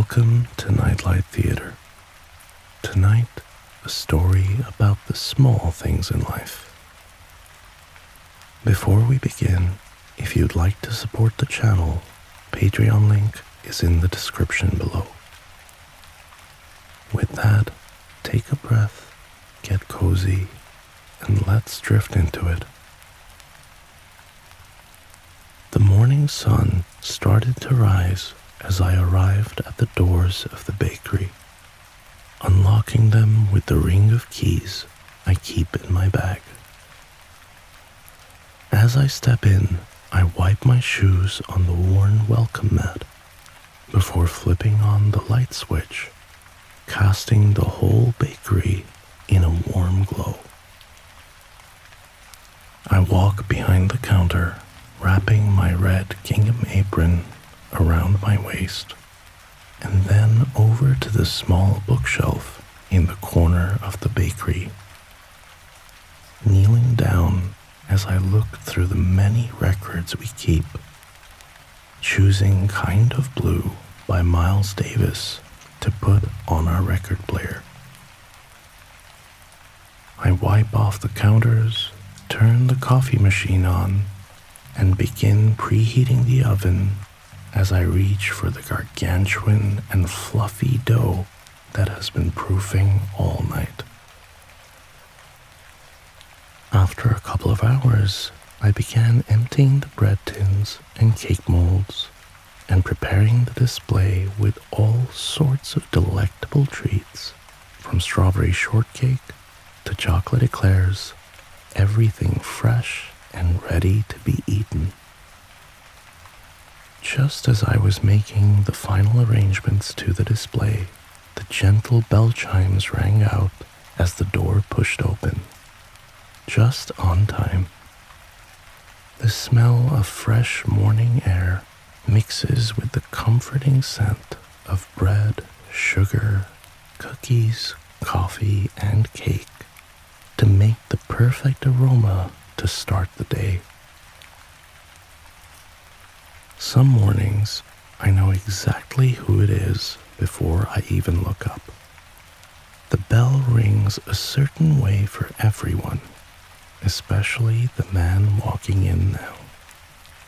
Welcome to Nightlight Theatre. Tonight, a story about the small things in life. Before we begin, if you'd like to support the channel, Patreon link is in the description below. With that, take a breath, get cozy, and let's drift into it. The morning sun started to rise as I arrived at the doors of the bakery, unlocking them with the ring of keys I keep in my bag. As I step in, I wipe my shoes on the worn welcome mat before flipping on the light switch, casting the whole bakery in a warm glow. I walk behind the counter, wrapping my red gingham apron around my waist, and then over to the small bookshelf in the corner of the bakery. Kneeling down as I look through the many records we keep, choosing Kind of Blue by Miles Davis to put on our record player. I wipe off the counters, turn the coffee machine on, and begin preheating the oven as I reach for the gargantuan and fluffy dough that has been proofing all night. After a couple of hours, I began emptying the bread tins and cake molds and preparing the display with all sorts of delectable treats, from strawberry shortcake to chocolate eclairs, everything fresh and ready to be eaten. Just as I was making the final arrangements to the display, the gentle bell chimes rang out as the door pushed open, just on time. The smell of fresh morning air mixes with the comforting scent of bread, sugar, cookies, coffee, and cake to make the perfect aroma to start the day. Some mornings, I know exactly who it is before I even look up. The bell rings a certain way for everyone, especially the man walking in now.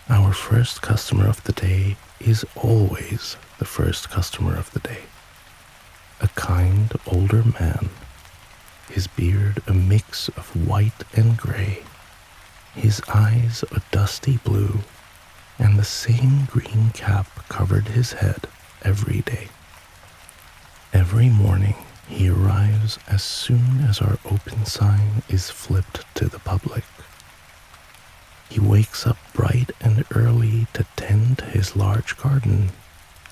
Our first customer of the day is always the first customer of the day. A kind older man, his beard a mix of white and gray, his eyes a dusty blue, and the same green cap covered his head every day. Every morning, he arrives as soon as our open sign is flipped to the public. He wakes up bright and early to tend to his large garden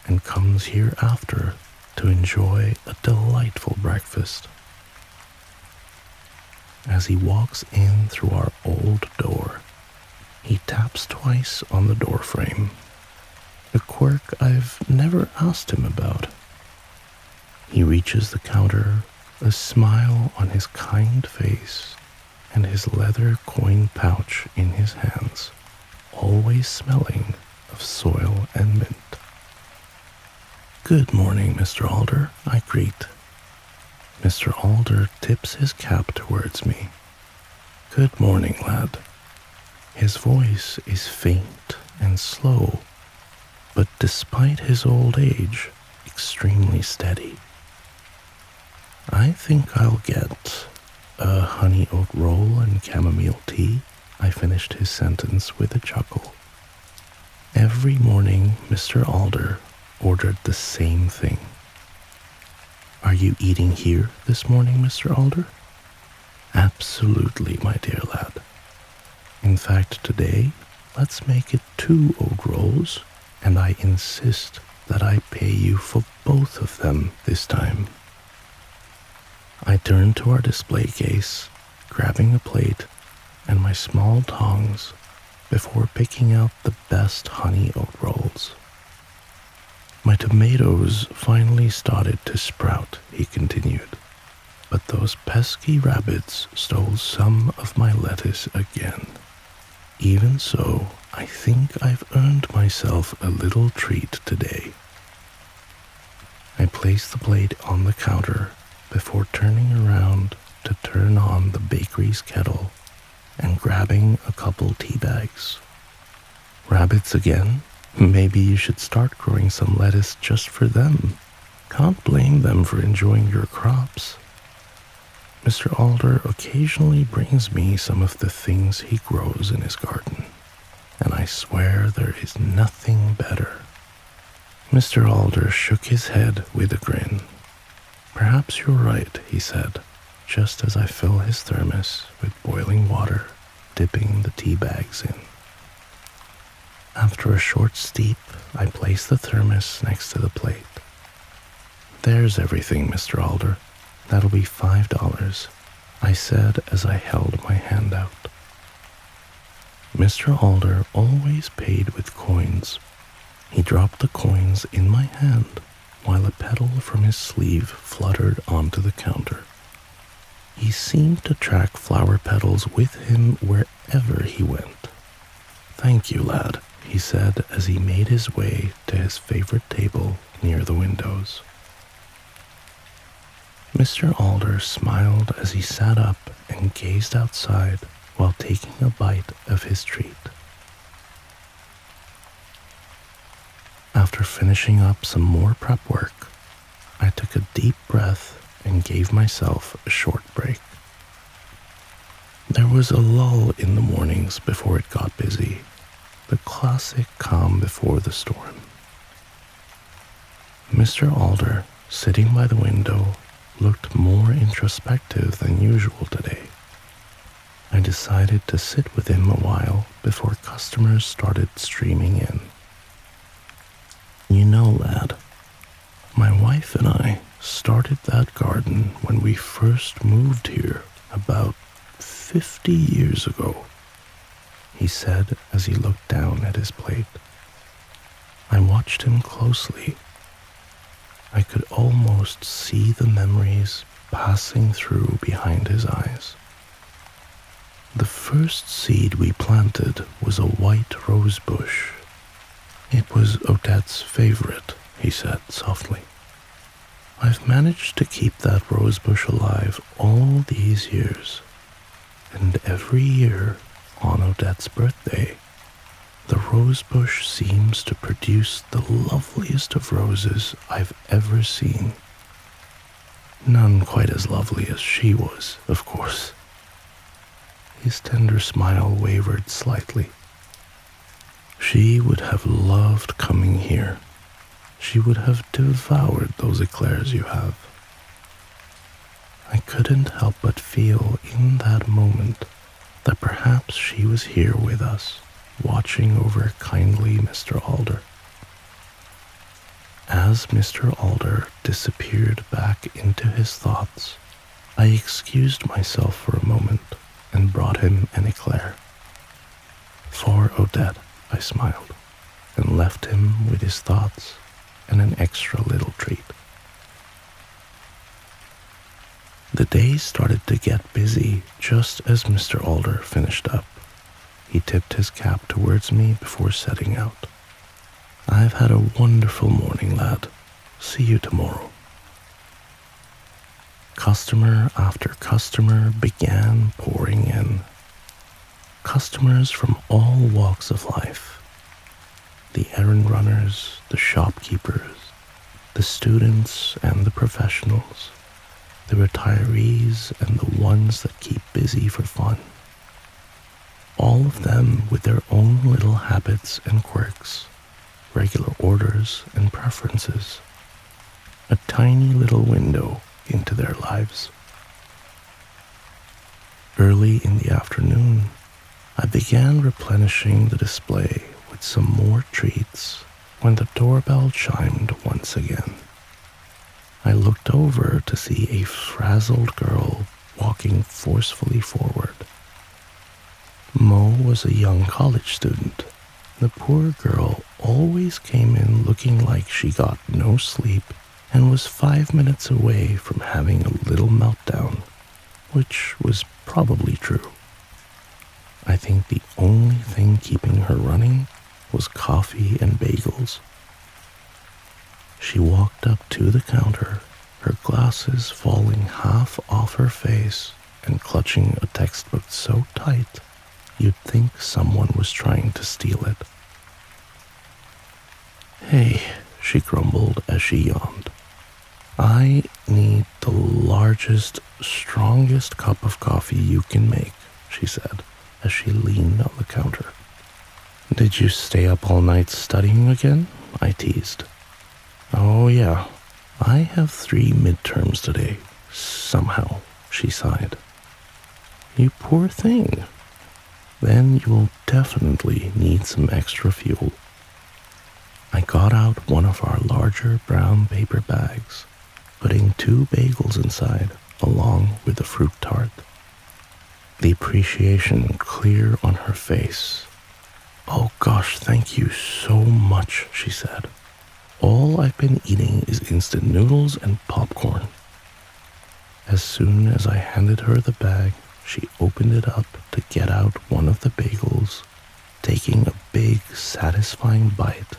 and comes here after to enjoy a delightful breakfast. As he walks in through our old door, he taps twice on the doorframe, a quirk I've never asked him about. He reaches the counter, a smile on his kind face, and his leather coin pouch in his hands, always smelling of soil and mint. "Good morning, Mr. Alder," I greet. Mr. Alder tips his cap towards me. "Good morning, lad." His voice is faint and slow, but despite his old age, extremely steady. "I think I'll get a honey oat roll and chamomile tea," I finished his sentence with a chuckle. Every morning, Mr. Alder ordered the same thing. "Are you eating here this morning, Mr. Alder?" "Absolutely, my dear lad. In fact, today, let's make it 2 oat rolls, and I insist that I pay you for both of them this time." I turn to our display case, grabbing a plate and my small tongs before picking out the best honey oat rolls. "My tomatoes finally started to sprout," he continued, "but those pesky rabbits stole some of my lettuce again. Even so, I think I've earned myself a little treat today." I placed the plate on the counter before turning around to turn on the bakery's kettle and grabbing a couple tea bags. Rabbits again? Maybe you should start growing some lettuce just for them. Can't blame them for enjoying your crops. Mr. Alder occasionally brings me some of the things he grows in his garden, and I swear there is nothing better. Mr. Alder shook his head with a grin. Perhaps you're right, he said, just as I fill his thermos with boiling water, dipping the tea bags in. After a short steep, I place the thermos next to the plate. There's everything, Mr. Alder. That'll be $5, I said as I held my hand out. Mr. Alder always paid with coins. He dropped the coins in my hand while a petal from his sleeve fluttered onto the counter. He seemed to track flower petals with him wherever he went. Thank you, lad, he said as he made his way to his favorite table near the windows. Mr. Alder smiled as he sat up and gazed outside while taking a bite of his treat. After finishing up some more prep work, I took a deep breath and gave myself a short break. There was a lull in the mornings before it got busy, the classic calm before the storm. Mr. Alder, sitting by the window, looked more introspective than usual today. I decided to sit with him a while before customers started streaming in. You know, lad, my wife and I started that garden when we first moved here about 50 years ago, he said as he looked down at his plate. I watched him closely. I could almost see the memories passing through behind his eyes. The first seed we planted was a white rose bush. It was Odette's favorite, he said softly. I've managed to keep that rose bush alive all these years, and every year on Odette's birthday, the rose bush seems to produce the loveliest of roses I've ever seen. None quite as lovely as she was, of course. His tender smile wavered slightly. She would have loved coming here. She would have devoured those eclairs you have. I couldn't help but feel in that moment that perhaps she was here with us, watching over kindly Mr. Alder. As Mr. Alder disappeared back into his thoughts, I excused myself for a moment and brought him an eclair. For Odette, I smiled, and left him with his thoughts and an extra little treat. The day started to get busy just as Mr. Alder finished up. He tipped his cap towards me before setting out. I've had a wonderful morning, lad. See you tomorrow. Customer after customer began pouring in. Customers from all walks of life. The errand runners, the shopkeepers, the students and the professionals, the retirees and the ones that keep busy for fun. All of them with their own little habits and quirks, regular orders and preferences. A tiny little window into their lives. Early in the afternoon, I began replenishing the display with some more treats when the doorbell chimed once again. I looked over to see a frazzled girl walking forcefully forward. Mo was a young college student. The poor girl always came in looking like she got no sleep and was 5 minutes away from having a little meltdown, which was probably true. I think the only thing keeping her running was coffee and bagels. She walked up to the counter, her glasses falling half off her face and clutching a textbook so tight you'd think someone was trying to steal it. "Hey," she grumbled as she yawned. "I need the largest, strongest cup of coffee you can make," she said as she leaned on the counter. "Did you stay up all night studying again?" I teased. "Oh yeah, I have 3 midterms today, somehow," she sighed. "You poor thing. Then you will definitely need some extra fuel." I got out one of our larger brown paper bags, putting 2 bagels inside along with a fruit tart. The appreciation clear on her face. "Oh gosh, thank you so much," she said. "All I've been eating is instant noodles and popcorn." As soon as I handed her the bag, she opened it up to get out one of the bagels, taking a big, satisfying bite,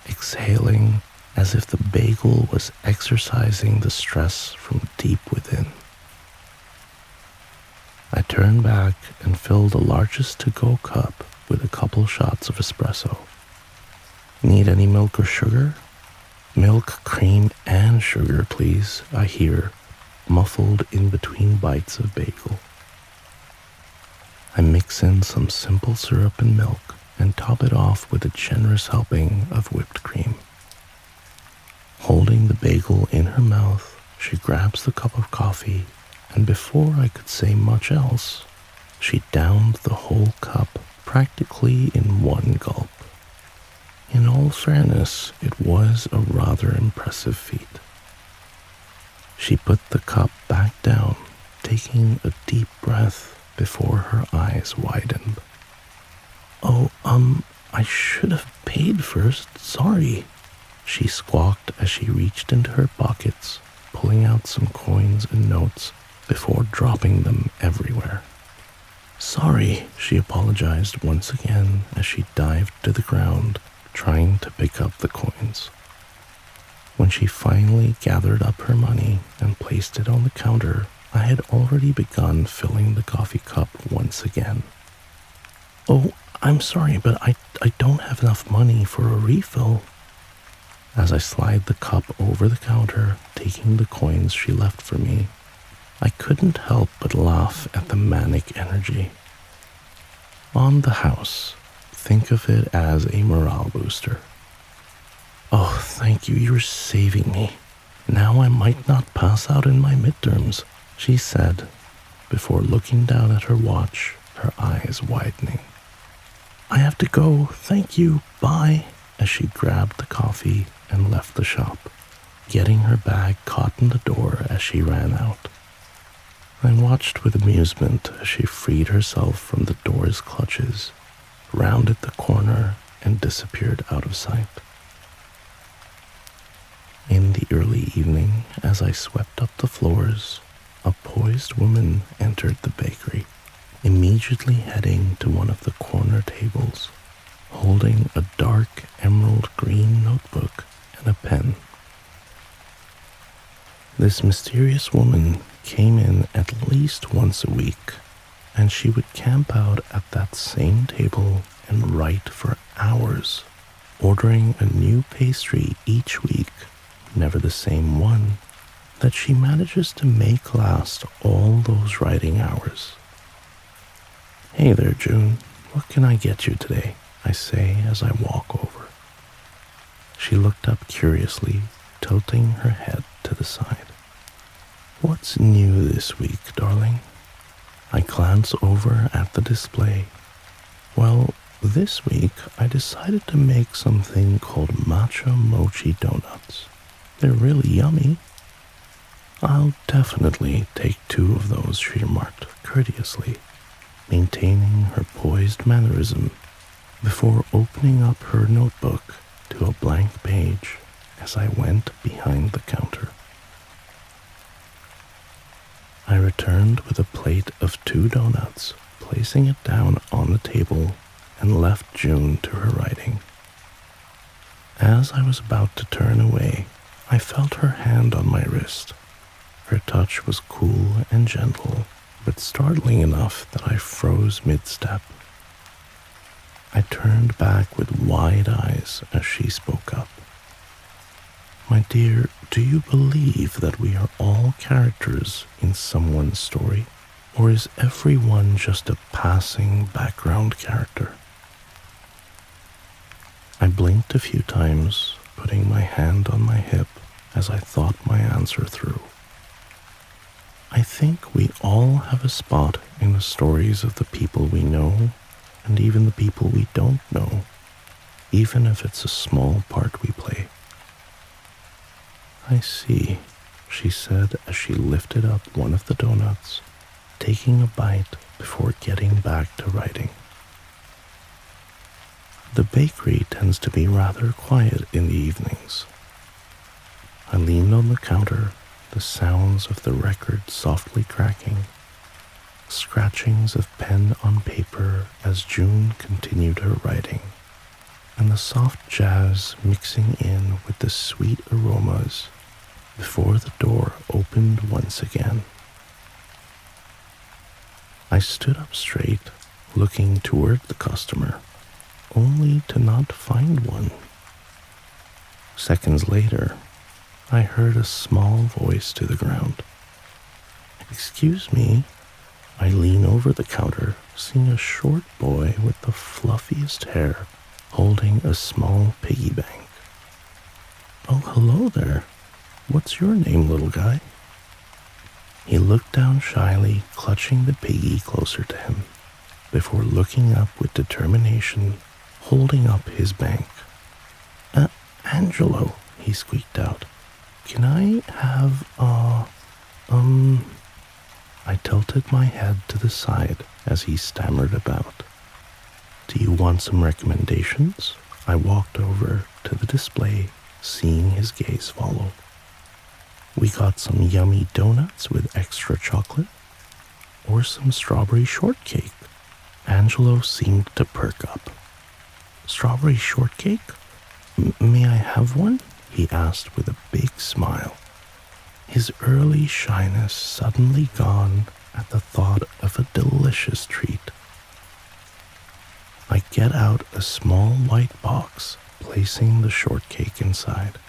exhaling as if the bagel was exorcising the stress from deep within. I turned back and filled the largest to-go cup with a couple shots of espresso. "Need any milk or sugar?" "Milk, cream, and sugar, please," I hear, muffled in between bites of bagel. I mix in some simple syrup and milk and top it off with a generous helping of whipped cream. Holding the bagel in her mouth, she grabs the cup of coffee, and before I could say much else, she downed the whole cup practically in one gulp. In all fairness, it was a rather impressive feat. She put the cup back down, taking a deep breath before her eyes widened. "Oh, I should have paid first, sorry," she squawked as she reached into her pockets, pulling out some coins and notes before dropping them everywhere. "Sorry," she apologized once again as she dived to the ground, trying to pick up the coins. When she finally gathered up her money and placed it on the counter, I had already begun filling the coffee cup once again. "Oh, I'm sorry, but I don't have enough money for a refill." As I slide the cup over the counter, taking the coins she left for me, I couldn't help but laugh at the manic energy. On the house, think of it as a morale booster. "Oh, thank you, you're saving me. Now I might not pass out in my midterms," she said, before looking down at her watch, her eyes widening. "I have to go, thank you, bye," as she grabbed the coffee and left the shop, getting her bag caught in the door as she ran out. I watched with amusement as she freed herself from the door's clutches, rounded the corner, and disappeared out of sight. In the early evening, as I swept up the floors, a poised woman entered the bakery, immediately heading to one of the corner tables, holding a dark emerald green notebook and a pen. This mysterious woman came in at least once a week, and she would camp out at that same table and write for hours, ordering a new pastry each week, never the same one, that she manages to make last all those writing hours. "Hey there, June, what can I get you today?" I say as I walk over. She looked up curiously, tilting her head to the side. "What's new this week, darling?" I glance over at the display. "Well, this week I decided to make something called matcha mochi donuts. They're really yummy." "I'll definitely take 2 of those," she remarked courteously, maintaining her poised mannerism before opening up her notebook to a blank page as I went behind the counter. I returned with a plate of 2 donuts, placing it down on the table, and left June to her writing. As I was about to turn away, I felt her hand on my wrist. Her touch was cool and gentle, but startling enough that I froze mid-step. I turned back with wide eyes as she spoke up. "My dear, do you believe that we are all characters in someone's story? Or is everyone just a passing background character?" I blinked a few times, putting my hand on my hip as I thought my answer through. I think we all have a spot in the stories of the people we know and even the people we don't know, even if it's a small part we play. "I see," she said as she lifted up one of the donuts, taking a bite before getting back to writing. "The bakery tends to be rather quiet in the evenings." I leaned on the counter, the sounds of the record softly cracking, scratchings of pen on paper as June continued her writing, and the soft jazz mixing in with the sweet aromas before the door opened once again. I stood up straight, looking toward the customer, only to not find one. Seconds later, I heard a small voice to the ground. "Excuse me." I lean over the counter, seeing a short boy with the fluffiest hair holding a small piggy bank. "Oh, hello there. What's your name, little guy?" He looked down shyly, clutching the piggy closer to him, before looking up with determination, holding up his bank. Angelo," he squeaked out. "Can I have, I tilted my head to the side as he stammered about. "Do you want some recommendations?" I walked over to the display, seeing his gaze follow. "We got some yummy donuts with extra chocolate, or some strawberry shortcake." Angelo seemed to perk up. "Strawberry shortcake? May I have one?" he asked with a big smile, his early shyness suddenly gone at the thought of a delicious treat. I get out a small white box, placing the shortcake inside.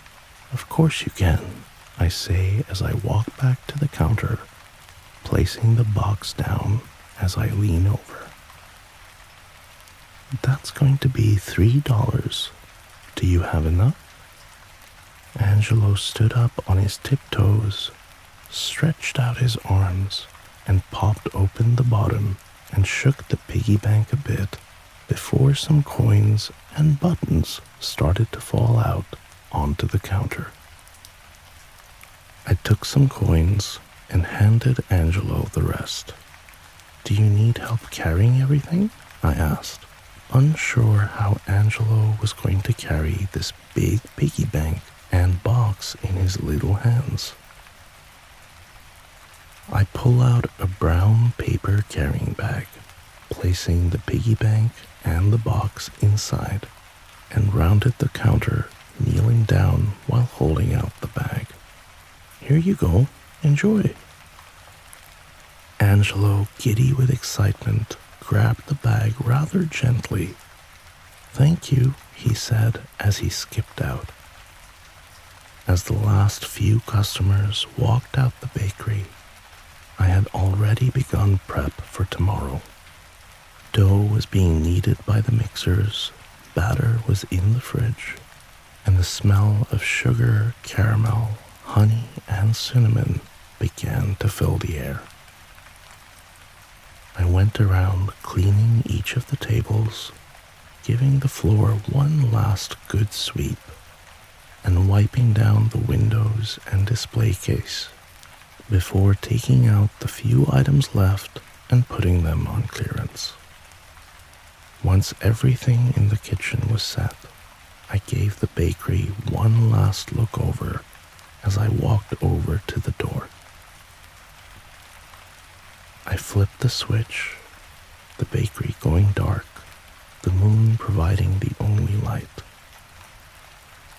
"Of course you can," I say as I walk back to the counter, placing the box down as I lean over. "That's going to be $3. Do you have enough?" Angelo stood up on his tiptoes, stretched out his arms, and popped open the bottom and shook the piggy bank a bit before some coins and buttons started to fall out onto the counter. I took some coins and handed Angelo the rest. "Do you need help carrying everything?" I asked, unsure how Angelo was going to carry this big piggy bank and box in his little hands. I pull out a brown paper carrying bag, placing the piggy bank and the box inside, and rounded the counter, kneeling down while holding out the bag. "Here you go, enjoy." Angelo, giddy with excitement, grabbed the bag rather gently. "Thank you," he said as he skipped out. As the last few customers walked out the bakery, I had already begun prep for tomorrow. Dough was being kneaded by the mixers, batter was in the fridge, and the smell of sugar, caramel, honey, and cinnamon began to fill the air. I went around cleaning each of the tables, giving the floor one last good sweep, and wiping down the windows and display case before taking out the few items left and putting them on clearance. Once everything in the kitchen was set, I gave the bakery one last look over as I walked over to the door. I flipped the switch, the bakery going dark, the moon providing the only light.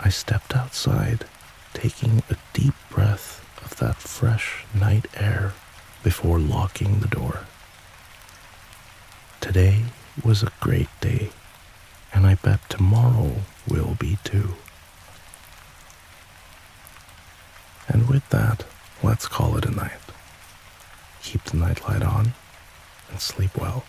I stepped outside taking a deep breath of that fresh night air before locking the door. Today was a great day, and I bet tomorrow will be too. And with that, let's call it a night. Keep the nightlight on and sleep well.